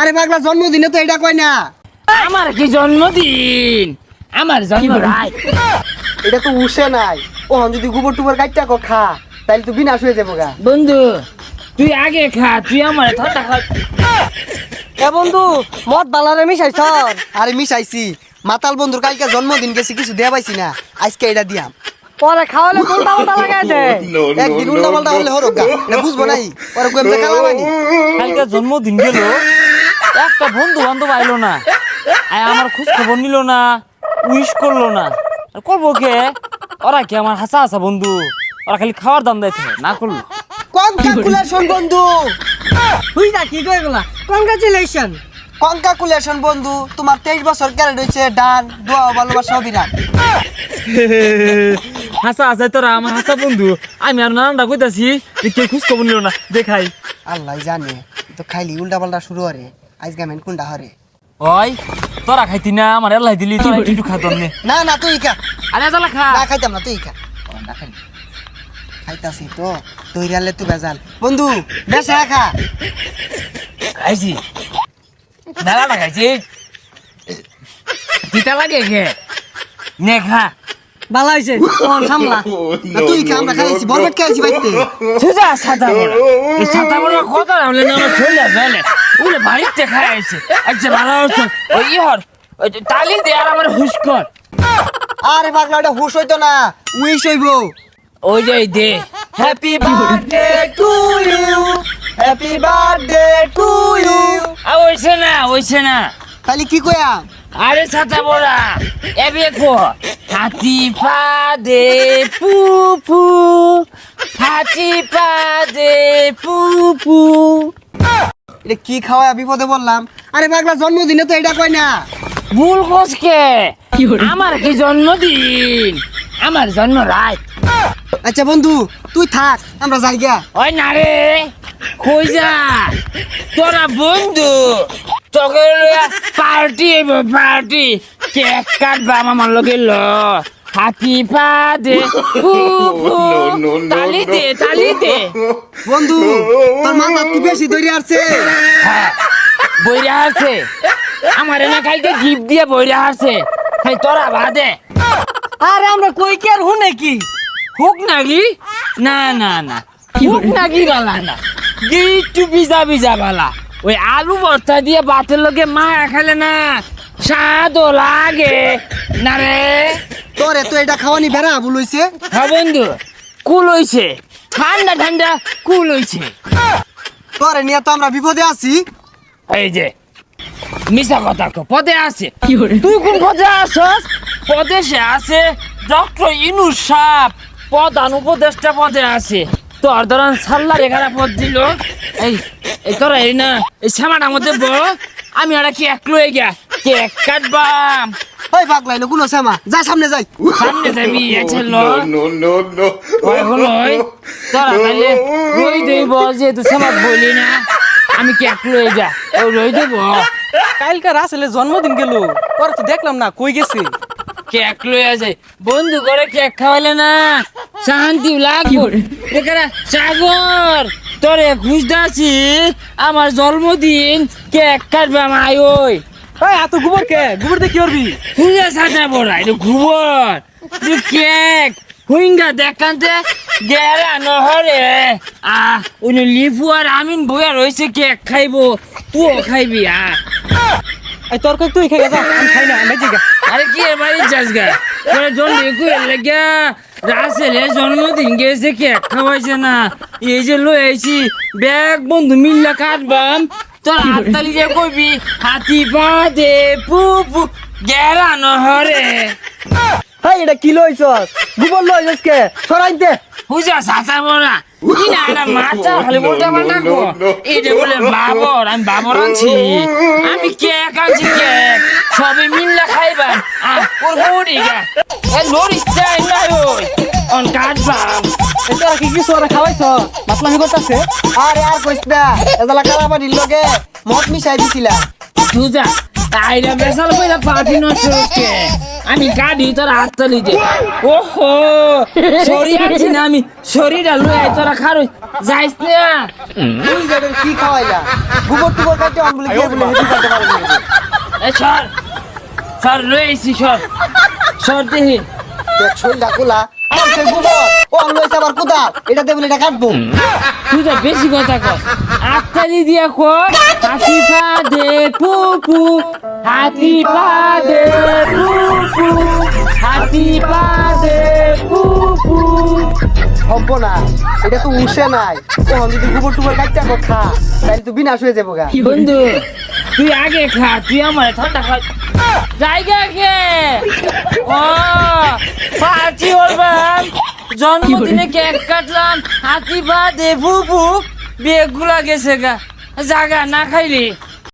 আরে পাগলা জন্মদিনে তো এটা কয় না। আমার কি জন্মদিন? আমার জন্ম রাত। এটা তো উঠে নাই। ও যদি গোবর টুবর কাটটা খা তাহলে তো বিনাশ হয়ে যাবো গা। বন্ধু তুই আগে খা, তুই আমার ঠান্ডা খা। এ বন্ধু মদ বালারে মিশাইছ? আরে মিশাইছি, মাতাল বন্ধুর কালকে জন্মদিন গেছি, কিছু দেয়া পাইছি না, আজকে এটা দিয়াম। পরে খাওয়ালে উল্টা উল্টা লাগাই দে। একদিন উল্টা পাল্টা হলে হরক গা, না বুঝবো নাই পরে কইম যে কালামানি। কালকে জন্মদিন গেল, একটা বন্ধু বান্ধব আইলো না, আমার খোঁজ খবর নিল না, উইশ করলো না। আর করবো কে? ওরা কি আমার হাসা হাসা বন্ধু? ওরা খালি খাওয়ার দাম দেয় না করলো। কনগ্রাচুলেশন বন্ধু, হুই না কি কই গলা? কংগ্রাচুলেশন। কনগ্রাচুলেশন বন্ধু, তোমার 23 বছর ক্যারেট হয়েছে, ডান দোয়া ভালোবাসা অবিরাম। হাসা হাসাই তোরা আমার হাসা বন্ধু, আমি আর নানানটা কইতাছি কেউ খোঁজ খবর নিল না। দেখাই আল্লাহ জানে, তো খাইলি উল্টা পাল্টা শুরু হরে, আজ গামেন কোনটা হরে। ওই তোরা খাইতি না, আমার এলাই দিলি, তোরা একটু খাতন নে। না না তুই খা। আরে তাহলে খা। না খাইতাম না, তুই খা। খাইতাছি তো তৈরালে তুই বেজাল বন্ধু, বেশা খা। খাইছি, মেলাটা খাইছি, তিতা লাগে কে? নে খা। বালা হইছে কোন সামলা। না তুই খা, আমরা খাইছি, বরবেট খাইছি বাইতে। সুজা সাদা বড়, এই সাদা বড় কথা হলে না আমার চলে যাবে, উলে বাড়িতে খাইছে। আচ্ছা ভালো হচ্ছে, ওই ইহর ওই তালি দে আর আমার হুশ কর। আরে পাগলা, ওটা হুশ হইতো না, উইশ হইবো। ওই যে দে। Happy birthday to you, happy birthday to you. ওইছে না। তাহলে কি কয়া? আরে ছাতা বড়া, এবে কো হাতি পা দে পু পু, হাতি পা দে পু পু। এটা কি খাওয়া বিপদে বললাম। আরে পাগলা জন্মদিনে তো এটা কয় না। ভুল কোসকে, আমার কি জন্মদিন? আমার জন্ম রাত। আচ্ছা বন্ধু তুই থাক, আমরা যাই গা। ওই না রে, কই যা তোরা বন্ধু, তোকে পার্টি পার্টি, কেক কাটবা আমার লগে ল, হাতি পা দে পু পু, তালি দে। বন্ধু তোর মাথা কি বেশি দৌড়ে আসছে? হ্যাঁ বইরা আছে, আমার না কালকে গিফট দিয়ে বইরা আছে, খাই তোরা বাদে। আরে আমরা কই কি আর হুনে কি? হুক নাকি? না হুক নাকি বালা না, একটু ভিজা বালা। ওই আলু ভর্তা দিয়ে ভাতের লগে মা খালে না স্বাদও লাগে না রে। তোরে তো এটা খাওয়ানি বেড়া ভুল হইছে। হ্যাঁ বন্ধু, কুল হইছে, ঠান্ডা কুল হইছে। তোরে নিয়ে তো আমরা বিপদে আছি। এই যে মিশা কথা কো, পদে আছে। তুই কোন পদে আসস? পদেশে আছে ডক্টর ইনুস সাহেব, প্রধান উপদেষ্টা পদে আছে। তোর ধরান সাল্লার 11 পদ দিল। এই তোরা এই না এই শ্যামাটার মধ্যে ব, আমি আর কি এক লয়ে গিয়া কেক কাটবাম। ওই পাগলা এলো কোনো শ্যামা, যা সামনে যাই। সামনে যাবি ছেলে? ওই হলো তোরা তাহলে রই দেব, যেহেতু শ্যামা বলি না, আমি কেক লয়ে যা ও রই দেব। কালকে রাসেলে জন্মদিন গেল, পরে তো দেখলাম না কই গেছে। কেক লইয়া যায় বন্ধু করে, কেক খাওয়াইলে না শান্তি লাগবো। এখানে সাগর তোরে খুঁজতেছি, আমার জন্মদিন কেক কাটবে আমার। ওই এই এত গোবর কে? গোবর দিয়ে কি করবি? খুঁজে সাজা বড়া, এটা ঘুবর কেক হুইঙ্গা দেখাতে গেরা নহরে। উনি লিফু আর আমিন বইয়া রয়েছে, কেক খাইবো, তুইও খাইবি। এই তরকারি তুই খেয়ে যা, আমি খাই না, আমি জিগা। আরে কি এর বাড়ি যাস গা? তোরা জন্ম লেগে রাসেলে জন্মদিন গেছে, কেক খাওয়াইছে না। এই যে লই আইছি ব্যাগ বন্ধু মিল্লা কাটবাম, তোর হাততালি যে কইবি হাতি পা দে পু পু, গেরা নহরে। এই এটা কি লইছস? গোবর লইছস কে? সরাইতে। বুঝা সাসা বড়া, কি না এটা মাথা খালি বলতে পারলা গো। এই যে বলে বাবর, আমি বাবর আনছি, আমি কেক আনছি, কেক সবে মিল্লা খাইবাম। ওর হরি গা এ লরিস চাই না, ওই অন কাটবাম। এটা কি কিছু ওরা খাওয়াইছ? মাতলামি করতেছে। আরে আর কইস না, এজালা কালাবাড়ির লগে মদ মিশাই দিছিলা। সুজা আইরা বেসাল কইরা পাটি নষ্ট হচ্ছে আমি কাটি তোর হাত তলি দে ওহো সরি আছি না আমি শরীরটা লয়ে তোরা খারো যাইস না তুই যাবে কি খাওয়াইলা গোবর টুবর কাটে আমবুলি কে বলে হেঁটে করতে পারবি না এ সর লয়েছি সর দেহি দেখ শরীরটা খোলা আর সে গোবর ও আমি লইছে আবার কোদাল এটা দেবলে এটা কাটবো তুই তো বেশি কথা কর আত্মালি দিয়া কর হাতি পা দে পুপু হাতি পা দে পুপু হাতি পা দে পুপু হব না এটা তো উঠে নাই ও যদি গোবর টুবর কাটতে খা তাইলে তো বিনাশ হয়ে যাবো গা বন্ধু তুই আগে খা তুই আমার ঠান্ডা খা জায়গা কে ও পার্টি করবাম জন্মদিনে কেক কাটলাম হাতি পা দে পুপু বেগুলা গেছে গা জাগা না খাইলে